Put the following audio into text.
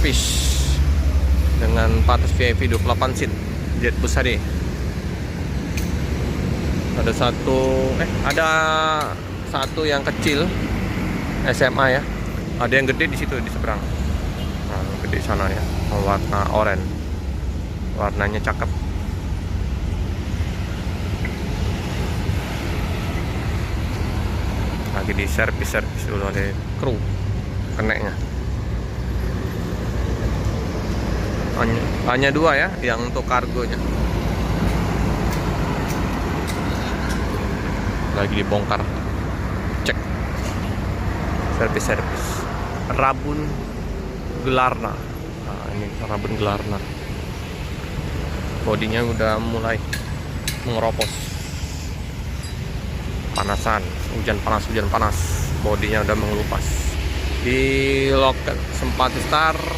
servis dengan patas VIP 28 seat jet besar nih. Ada satu yang kecil SMA ya. Ada yang gede di situ di seberang. Nah, gede sana ya. Warna oranye. Warnanya cakep. Lagi di servis dulu oleh kru keneknya. Hanya dua ya yang untuk kargonya. Lagi dibongkar, cek servis Rabun Gelarna. Nah, ini Rabun Gelarna, bodinya udah mulai mengeropos, panasan, hujan panas, bodinya udah mengelupas. Di loket sempat start